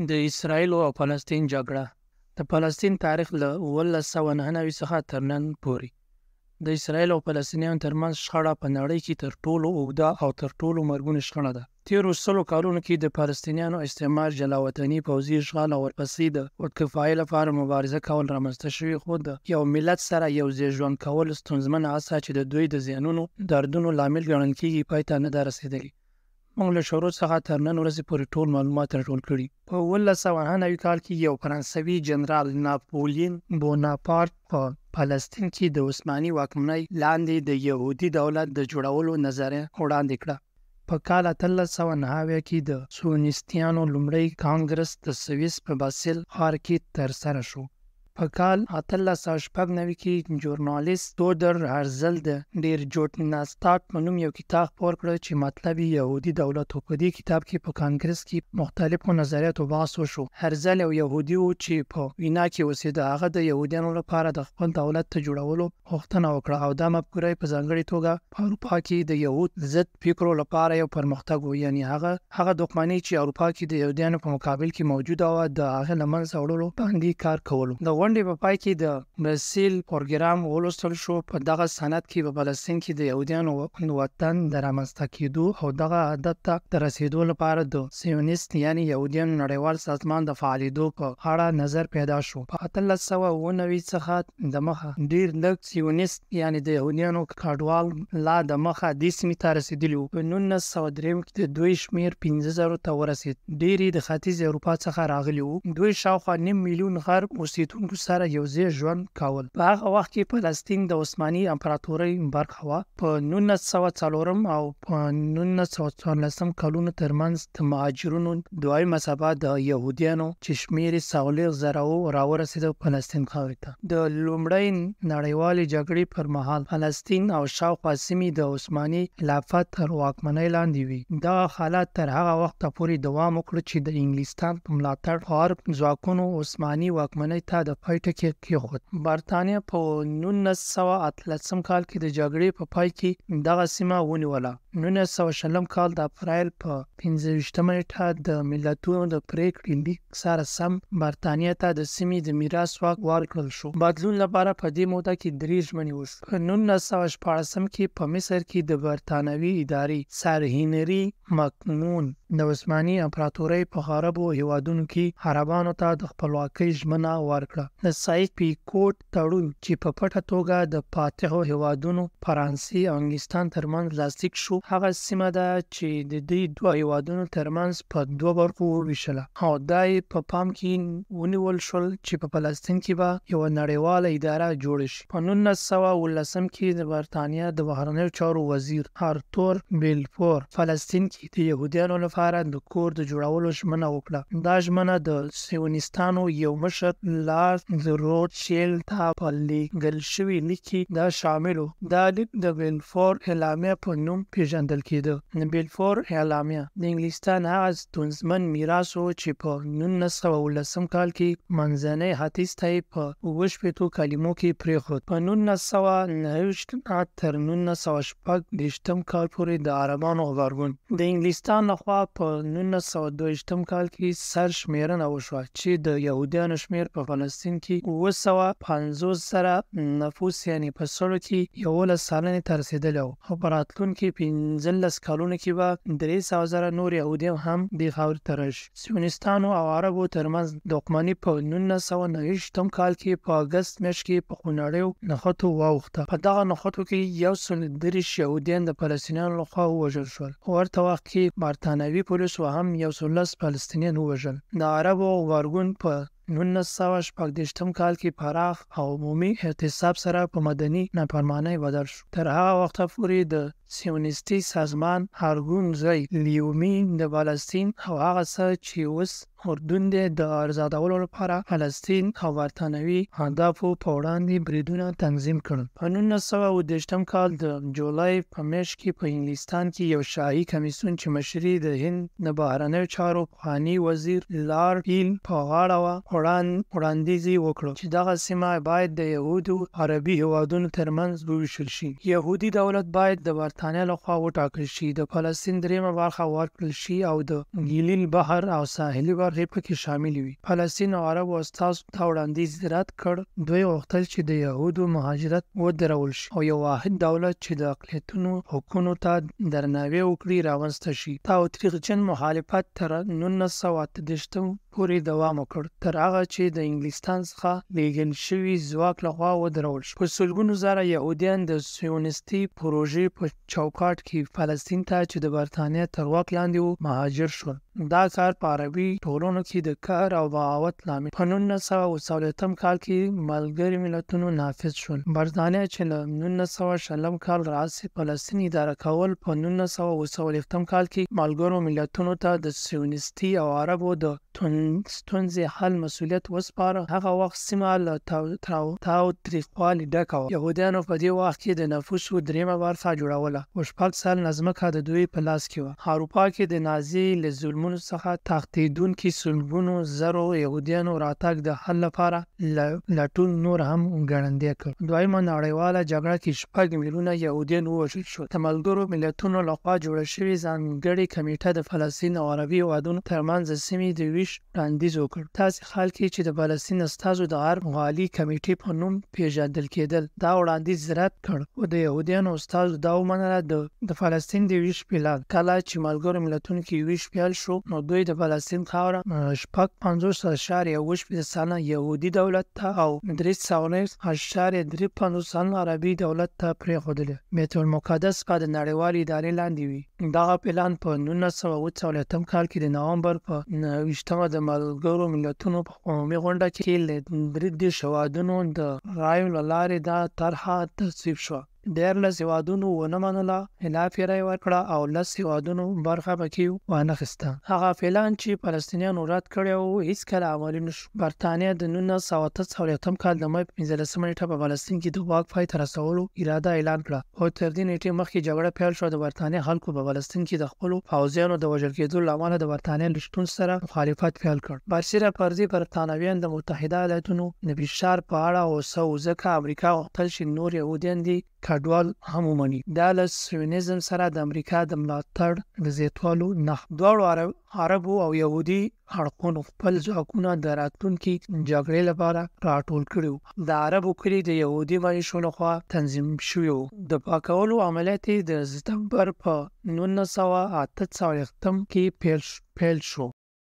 د اسراییل او فلسطین جګړه د فلسطین تاریخ له 1999 څخه تر نن پورې د اسراییل او فلسطینیانو ترمنځ شخړه په نړۍ کې تر ټولو اوږده او تر ټولو مرګونې شخړه ده. تېرو 100 کالونو کې د فلسطینیانو استعمار، جلاوطني، پوځي اشغال او ورپسې د خودکفایۍ لپاره مبارزه کول رامنځته شوي، خو د یو ملت سره یو ځای ژوند کول ستونزمنه هڅه چې د دوی د زیانونو دردونو لامل ګڼل کېږي پای ته نه ده رسېدلې. موږ له شروع څخه تر نن ورځې پورې ټول معلومات راټول کړي. په 1999 کال کې یو فرانسوي جنرال ناپولین بوناپارت په فلسطین کې د عثماني واکمنۍ لاندې د یهودي دولت د جوړولو نظریه وړاندې کړه. په کال 1890 کې د صهیونیستانو لومړی کانګرس د سویس په باسل ښار کې ترسره شو. په کال 1896 کې ژورنالیست تودر هرزل د ډیر جوټناستات په نوم یو کتاب خپور کړ چې مطلب یې یهودي دولت و. په دې کتاب کې په کانګرس کې مختلفو نظریاتو بحث وشو. هرزل یو یهودي و چې په وینا کې اوسېده. هغه د یهودیانو لپاره د خپل دولت ته جوړولو غوښتنه وکړه او دا مفکوره په ځانګړې توګه په اروپا کې د یهود ضد فکرو لپاره یو پرمختګ و. یعنی هغه دښمني چې اروپا کې د یهودیانو په مقابل کې موجوده و د هغه له منځه وړلو باندې کار کولو. د غونډې په پای کې د برسیل پروګرام ولوستل شو. په دغه سند کې په فلسطین کې د یهودیانو وطن د رامنځته کېدو او دغه هدف ته د رسېدو لپاره د سیونیست یعنی یهودیانو نړیوال سازمان د فعالیدو په اړه نظر پیدا شو. په 1899 څخه د مخه ډیر لږ سیونیست یعنی د یهودیانو کډوال لا د مخه دې سیمې ته رسېدلي وو. په 1903 کې د دوی شمېر 15,000 ته ورسېد. ډېر د ختیځ اروپا څخه راغلي وو. دوی شاوخوا 9 میلیون غرب اوسېدونکو سره یوځای ژوند کول. په هغه وخت کې فلسطین د عثماني امپراتورۍ برخه وه. په 1904 او په 1914 کلونو ترمنځ د مهاجرونو دویمه مسابقه د یهودیانو چې شمېر یې 40,000 راورسېده فلسطین خاورې ته. د لومړۍ نړیوالې جګړې پر مهال فلسطین او شاوخوا سیمې د عثماني خلافت تر واکمنۍ لاندې وي. دغه حالت تر هغه وخته پورې دوام وکړ چې د انګلستان په ملاتړ غرب ځواکونو عثماني واکمنۍ ته د پای ټکی کېښود. برتانیا په 1918 کال کې د جګړې په پای کې دغه سیمه ونیوله. 1920 کال د اپریل په 25 نیټه د ملتونو د پریکړې لیک سره سم برتانیا ته د سیمې د میراث واک ورکړل شو. بدلون لپاره په دې موده کې 3 ژمنې وشوې. په 1914 کې په مصر کې د برتانوي ادارې سر هنري مکمون د عثماني امپراتورۍ په غربو هیوادونو کې عربانو ته د خپلواکۍ ژمنه ورکړه. د سایت پیکوټ تړون چې په پټه توګه د فاتحو هیوادونو فرانسې او انګلستان ترمنځ لاسلیک شو، هغه سیمه ده چې د دې دوه هیوادونو ترمنځ په 2 برخو وویشله او دا یې په پام کې ونیول شول چې په فلسطین کې به یوه نړیواله اداره جوړه شي. په 1919 کې د برتانیا د بهرنیو چارو وزیر آرتور بیلفور فلسطین کې د یهودیانو لپاره د کور د جوړولو ژمنه وکړه. دا ژمنه د سیونیستانو یو مشر لارډ روتشیلډ ته په لیږل شوي لیک کې دا شامل و. دا لیک د بیلفور اعلامیه په نوم پیژندل کېده. د بیلفور اعلامیه د انګلستان هغه ستونزمن میراث و چې په 1919 کال کې منځني ختیځ ته یې په 20 کلمو کې پرېښود. په 1929 تر 1926 کال پورې د عربانو غبرګون د انګلستان لخوا په 1922 کال کې سرشمېرنه وشوه چې د یهودیانو شمېر په فلسطین کې 750,000 نفوس یعنی په 100 کې 11 سلنې ته رسېدلی و او په راتلونکي 15 کلونو کې به 300,000 نور یهودیان هم دې خاورې ته راشي. سیونیستانو او عربو ترمنځ دښمني په 1929 کال کې په اګست میاشت کې په خونړیو نښتو واوښته. په دغه نښتو کې 130 یهودیان د فلسطینیانو لخوا ووژل شول. ورته وخت کې برتانوي پولیسو هم 110 فلسطینیان ووژل. د عربو غبرګون په 1918 کال کې پراخ او عمومي احتساب سره په مدني نافرمانۍ بدل شو. تر هغه وخته پورې د سیونیستي سازمان هارګون ځای لیومي د فلسطین او هغه څه چې اوس اردن دی د آزادولو لپاره فلسطین او برتانوي اهدافو په وړاندې بریدونه تنظیم کړل. په 1929 کال د جولای په میاشت کې په انګلستان کې یو شاهي کمیسیون چې مشري د هند د بهرنیو چارو پخواني وزیر لارډ پیل په غاړه وه وړاندیز وکړ چې دغه سیمه باید د یهودو عربي هیوادونو ترمنځ وویشل شي. یهودي دولت باید د برتانیا لخوا وټاکل شي، د فلسطین دریمه برخه ورکړل شي او د ګلیل بحر او ساحلي برخې پکې شامل وي. فلسطین او عربو استازو ته وړاندیز رد کړ. دوی غوښتل چې د یهودو مهاجرت ودرول شي او یو واحد دولت چې د اقلیتونو حقونو ته درناوی وکړي رامنځته شي. تاوتریخجن مخالفت تر 1938 پورې دوام وکړ، تر هغه چې د انګلستان څخه لیږل شوي ځواک لخوا ودرول شو. په سلګونو زره یهودیان د صهیونیستي پروژې په چوکاټ کې فلسطین ته چې د برتانیا تر واک لاندې وو مهاجر شول. دا کار په عربي ټولنو کې د قهر او بغاوت لامل په 1940 کال کې ملګري ملتونو نافذ شول. برتانیا چې له 1940 کال راهیسې فلسطین اداره کول، په 1940 کال کې ملګرو ملتونو ته د صهیونیستي او عربو د ستونزې حل مسؤلیت وسپاره. هغه وخت سیمه له تاوتریخوالي ډکه وه. یهودیانو په دې وخت کې د نفوسو دریمه برخه جوړوله او 6 سلنه ځمکه د دوی په لاس کې وه. اروپا کې د نازي له ظلمونو څخه تښتېدونکي سلګونو زرو یهودیانو راتګ د حل لپاره لټون نور هم ګړندی کړ. دویمه نړیواله جګړه کې 6 میلیونه یهودیان ووژل شول. د ملګرو ملتونو لخوا جوړه شوې ځانګړې کمیټه د فلسطین او عربي هیوادونو ترمنځ د سیمې د ویش وړاندیز وکړ. داسې حال کې چې د فلسطین استازو د غرب عالي کمیټې په نوم پیژندل کېدل، دا وړاندیز رد کړ او د یهودیانو استازو دا ومنله د فلسطین د ویش پلان. کله چې ملګرو ملتونو کې ویش پیل شو، نو دوی د فلسطین خاوره 50.8 سلنه یهودي دولت ته او 3.35 سلنه عربي دولت ته پرېښودله. بیت المقدس به د نړیوالې ادارې لاندې وي. دغه پلان په 1940 کال کې د نومبر په 29 د ملګرو ملتونو په عمومي غونډه کې له 30 هیوادونو د رایو له لارې دا طرحه تصویب شوه. 14 هیوادونو ونه منله، خلاف یې رایه ورکړه او 10 هیوادونو برخه پکې وانخیسته. هغه پلان چې فلسطینیانو رد کړی و هیڅکله عملي نه شو. برتانیا د 1948 کال د مې 15 نیټه په فلسطین کې د واک پای ته رسولو اراده اعلان کړه او تر دې نیټې مخکې جګړه پیل شوه. د برتانیا خلکو په فلسطین کې د خپلو پوځیانو د وژل کېدو له امله د برتانیا له شتون سره مخالفت پیل کړ. برسېره پردي برتانویان د متحده ایالاتونو د فشار په اړه اوسه، ځکه امریکا غوښتل چې نور یهودیان دي کډوال هم ومني. دا له صهیونیزم سره د امریکا د ملاتړ د زیاتوالو نښه. دواړو عربو او یهودي اړخونو خپل ځواکونه د راتلونکي جګړې لپاره راټول کړي وو. د عربو کلي د یهودي مایشو لخوا تنظیم شوي وو. د پاکولو عملیات د سپتمبر په 1948 کې پیل شو.